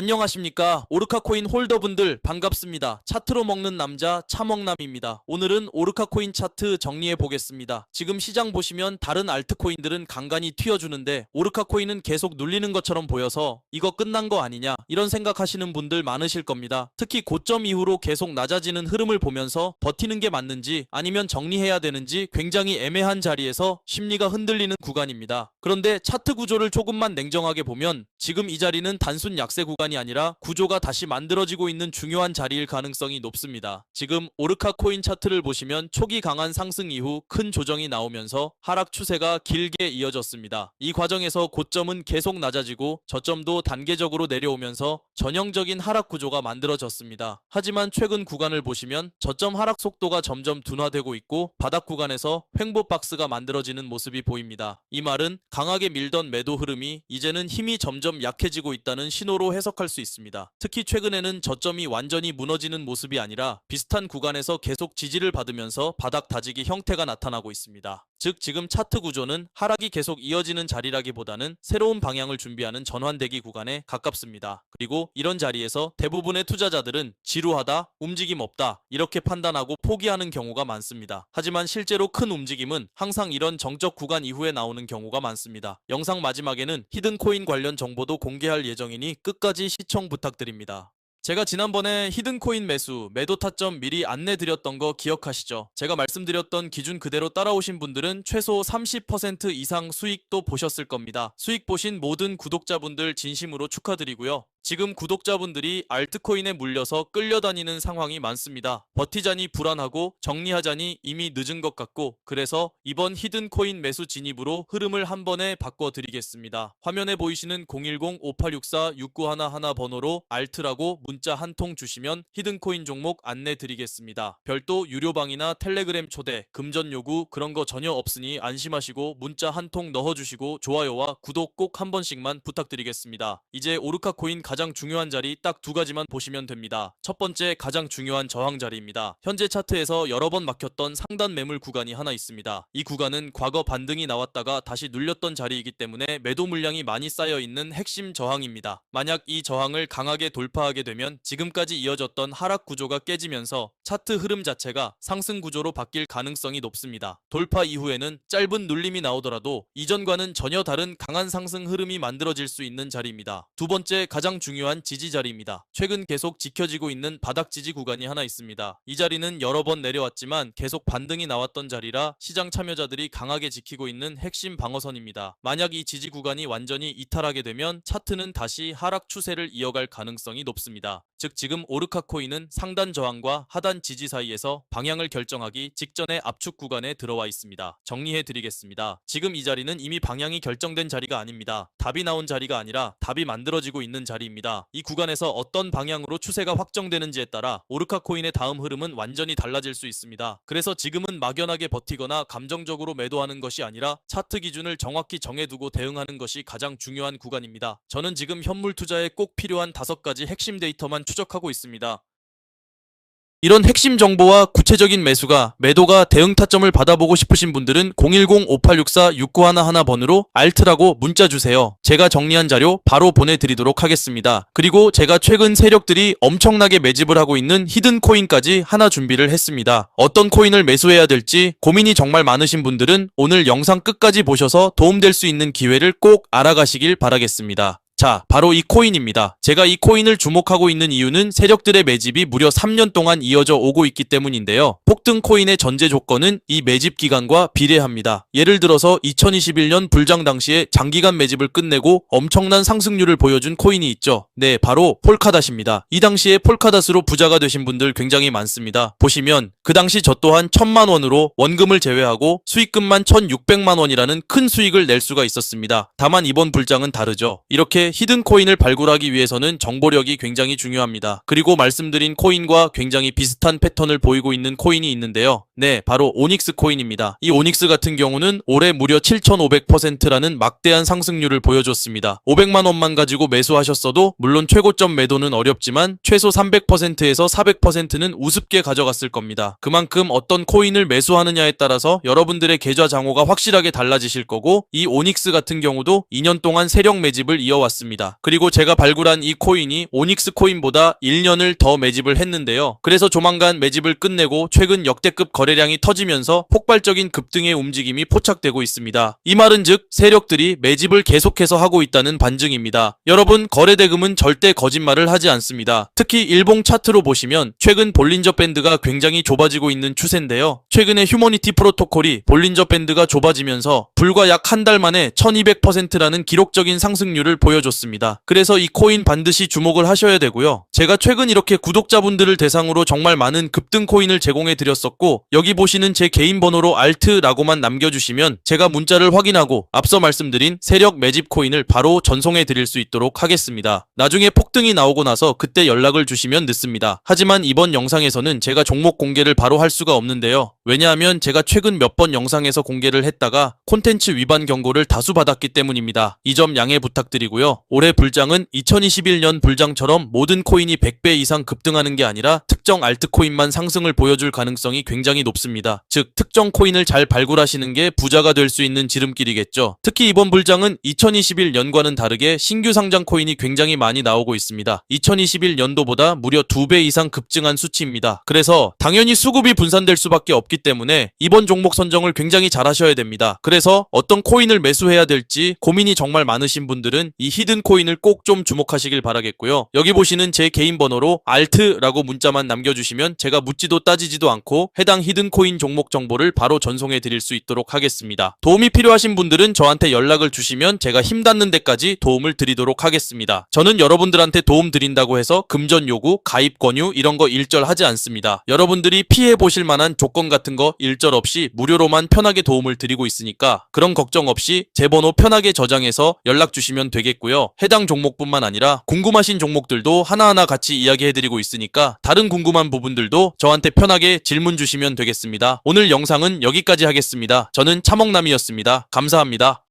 안녕하십니까. 오르카코인 홀더분들 반갑습니다. 차트로 먹는 남자 차먹남입니다. 오늘은 오르카코인 차트 정리해 보겠습니다. 지금 시장 보시면 다른 알트코인들은 간간히 튀어주는데 오르카코인은 계속 눌리는 것처럼 보여서 이거 끝난 거 아니냐 이런 생각하시는 분들 많으실 겁니다. 특히 고점 이후로 계속 낮아지는 흐름을 보면서 버티는 게 맞는지 아니면 정리해야 되는지 굉장히 애매한 자리에서 심리가 흔들리는 구간입니다. 그런데 차트 구조를 조금만 냉정하게 보면 지금 이 자리는 단순 약세 구간이 아니라 구조가 다시 만들어지고 있는 중요한 자리일 가능성이 높습니다. 지금 오르카코인 차트를 보시면 초기 강한 상승 이후 큰 조정이 나오면서 하락 추세가 길게 이어졌습니다. 이 과정에서 고점은 계속 낮아지고 저점도 단계적으로 내려오면서 전형적인 하락 구조가 만들어졌습니다. 하지만 최근 구간을 보시면 저점 하락 속도가 점점 둔화되고 있고 바닥 구간에서 횡보 박스가 만들어지는 모습이 보입니다. 이 말은 강하게 밀던 매도 흐름이 이제는 힘이 점점 약해지고 있다는 신호로 해석할 수 있습니다. 특히 최근에는 저점이 완전히 무너지는 모습이 아니라 비슷한 구간에서 계속 지지를 받으면서 바닥 다지기 형태가 나타나고 있습니다. 즉 지금 차트 구조는 하락이 계속 이어지는 자리라기보다는 새로운 방향을 준비하는 전환대기 구간에 가깝습니다. 그리고 이런 자리에서 대부분의 투자자들은 지루하다, 움직임 없다 이렇게 판단하고 포기하는 경우가 많습니다. 하지만 실제로 큰 움직임은 항상 이런 정적 구간 이후에 나오는 경우가 많습니다. 영상 마지막에는 히든코인 관련 정보도 공개할 예정이니 끝까지 시청 부탁드립니다. 제가 지난번에 히든코인 매도 타점 미리 안내드렸던 거 기억하시죠? 제가 말씀드렸던 기준 그대로 따라오신 분들은 최소 30% 이상 수익도 보셨을 겁니다. 수익 보신 모든 구독자분들 진심으로 축하드리고요. 지금 구독자분들이 알트코인에 물려서 끌려다니는 상황이 많습니다. 버티자니 불안하고 정리하자니 이미 늦은 것 같고 그래서 이번 히든코인 매수 진입으로 흐름을 한 번에 바꿔드리겠습니다. 화면에 보이시는 010-5864-6911 번호로 알트라고 문자 한 통 주시면 히든코인 종목 안내드리겠습니다. 별도 유료방이나 텔레그램 초대, 금전 요구 그런 거 전혀 없으니 안심하시고 문자 한 통 넣어주시고 좋아요와 구독 꼭 한 번씩만 부탁드리겠습니다. 이제 오르카코인 가장 중요한 자리 딱 두 가지만 보시면 됩니다. 첫 번째 가장 중요한 저항 자리입니다. 현재 차트에서 여러 번 막혔던 상단 매물 구간이 하나 있습니다. 이 구간은 과거 반등이 나왔다가 다시 눌렸던 자리이기 때문에 매도 물량이 많이 쌓여 있는 핵심 저항입니다. 만약 이 저항을 강하게 돌파하게 되면 지금까지 이어졌던 하락 구조가 깨지면서 차트 흐름 자체가 상승 구조로 바뀔 가능성이 높습니다. 돌파 이후에는 짧은 눌림이 나오더라도 이전과는 전혀 다른 강한 상승 흐름이 만들어질 수 있는 자리입니다. 두 번째 가장 중요한 지지 자리입니다. 최근 계속 지켜지고 있는 바닥 지지 구간이 하나 있습니다. 이 자리는 여러 번 내려왔지만 계속 반등이 나왔던 자리라 시장 참여자들이 강하게 지키고 있는 핵심 방어선입니다. 만약 이 지지 구간이 완전히 이탈하게 되면 차트는 다시 하락 추세를 이어갈 가능성이 높습니다. 즉 지금 오르카코인은 상단 저항과 하단 지지 사이에서 방향을 결정하기 직전의 압축 구간에 들어와 있습니다. 정리해 드리겠습니다. 지금 이 자리는 이미 방향이 결정된 자리가 아닙니다. 답이 나온 자리가 아니라 답이 만들어지고 있는 자리입니다. 이 구간에서 어떤 방향으로 추세가 확정되는지에 따라 오르카코인의 다음 흐름은 완전히 달라질 수 있습니다. 그래서 지금은 막연하게 버티거나 감정적으로 매도하는 것이 아니라 차트 기준을 정확히 정해두고 대응하는 것이 가장 중요한 구간입니다. 저는 지금 현물 투자에 꼭 필요한 5가지 핵심 데이터만 추적하고 있습니다. 이런 핵심 정보와 구체적인 매도가 대응 타점을 받아보고 싶으신 분들은 010-5864-6911 번으로 알트라고 문자 주세요. 제가 정리한 자료 바로 보내드리도록 하겠습니다. 그리고 제가 최근 세력들이 엄청나게 매집을 하고 있는 히든코인까지 하나 준비를 했습니다. 어떤 코인을 매수해야 될지 고민이 정말 많으신 분들은 오늘 영상 끝까지 보셔서 도움될 수 있는 기회를 꼭 알아가시길 바라겠습니다. 자, 바로 이 코인입니다. 제가 이 코인을 주목하고 있는 이유는 세력들의 매집이 무려 3년 동안 이어져 오고 있기 때문인데요. 폭등 코인의 전제 조건은 이 매집 기간과 비례합니다. 예를 들어서 2021년 불장 당시에 장기간 매집을 끝내고 엄청난 상승률을 보여준 코인이 있죠. 네, 바로 폴카닷입니다. 이 당시에 폴카닷으로 부자가 되신 분들 굉장히 많습니다. 보시면 그 당시 저 또한 1000만 원으로 원금을 제외하고 수익금만 1600만 원이라는 큰 수익을 낼 수가 있었습니다. 다만 이번 불장은 다르죠. 이렇게 히든코인을 발굴하기 위해서는 정보력이 굉장히 중요합니다. 그리고 말씀드린 코인과 굉장히 비슷한 패턴을 보이고 있는 코인이 있는데요. 네, 바로 오닉스 코인입니다. 이 오닉스 같은 경우는 올해 무려 7500%라는 막대한 상승률을 보여줬습니다. 500만 원만 가지고 매수하셨어도 물론 최고점 매도는 어렵지만 최소 300%에서 400%는 우습게 가져갔을 겁니다. 그만큼 어떤 코인을 매수하느냐에 따라서 여러분들의 계좌 장호가 확실하게 달라지실 거고 이 오닉스 같은 경우도 2년 동안 세력 매집을 이어왔습니다. 왔습니다. 그리고 제가 발굴한 이 코인이 오닉스 코인보다 1년을 더 매집을 했는데요. 그래서 조만간 매집을 끝내고 최근 역대급 거래량이 터지면서 폭발적인 급등의 움직임이 포착되고 있습니다. 이 말은 즉 세력들이 매집을 계속해서 하고 있다는 반증입니다. 여러분, 거래대금은 절대 거짓말을 하지 않습니다. 특히 일봉 차트로 보시면 최근 볼린저 밴드가 굉장히 좁아지고 있는 추세인데요. 최근에 휴머니티 프로토콜이 볼린저 밴드가 좁아지면서 불과 약 한 달 만에 1200%라는 기록적인 상승률을 보여줬습니다. 그래서 이 코인 반드시 주목을 하셔야 되고요. 제가 최근 이렇게 구독자분들을 대상으로 정말 많은 급등 코인을 제공해 드렸었고, 여기 보시는 제 개인 번호로 알트라고만 남겨주시면 제가 문자를 확인하고 앞서 말씀드린 세력 매집 코인을 바로 전송해 드릴 수 있도록 하겠습니다. 나중에 폭등이 나오고 나서 그때 연락을 주시면 늦습니다. 하지만 이번 영상에서는 제가 종목 공개를 바로 할 수가 없는데요. 왜냐하면 제가 최근 몇 번 영상에서 공개를 했다가 콘텐츠 위반 경고를 다수 받았기 때문입니다. 이 점 양해 부탁드리고요. 올해 불장은 2021년 불장처럼 모든 코인이 100배 이상 급등하는 게 아니라 특정 알트코인만 상승을 보여줄 가능성이 굉장히 높습니다. 즉 특정 코인을 잘 발굴하시는 게 부자가 될 수 있는 지름길이겠죠. 특히 이번 불장은 2021년과는 다르게 신규 상장 코인이 굉장히 많이 나오고 있습니다. 2021년도보다 무려 2배 이상 급증한 수치입니다. 그래서 당연히 수급이 분산될 수밖에 없기 때문에 이번 종목 선정을 굉장히 잘 하셔야 됩니다. 그래서 어떤 코인을 매수해야 될지 고민이 정말 많으신 분들은 이 히든 코인을 꼭 좀 주목하시길 바라겠고요. 여기 보시는 제 개인 번호로 알트라고 문자만 남겨주시면 제가 묻지도 따지지도 않고 해당 히든 코인 종목 정보를 바로 전송해 드릴 수 있도록 하겠습니다. 도움이 필요하신 분들은 저한테 연락을 주시면 제가 힘 닿는 데까지 도움을 드리도록 하겠습니다. 저는 여러분들한테 도움 드린다고 해서 금전 요구, 가입 권유 이런 거 일절 하지 않습니다. 여러분들이 피해 보실 만한 조건 같은 거 일절 없이 무료로만 편하게 도움을 드리고 있으니까 그런 걱정 없이 제 번호 편하게 저장해서 연락 주시면 되겠고요. 해당 종목뿐만 아니라 궁금하신 종목들도 하나하나 같이 이야기해드리고 있으니까 다른 궁금한 부분들도 저한테 편하게 질문 주시면 되겠습니다. 오늘 영상은 여기까지 하겠습니다. 저는 차먹남이었습니다. 감사합니다.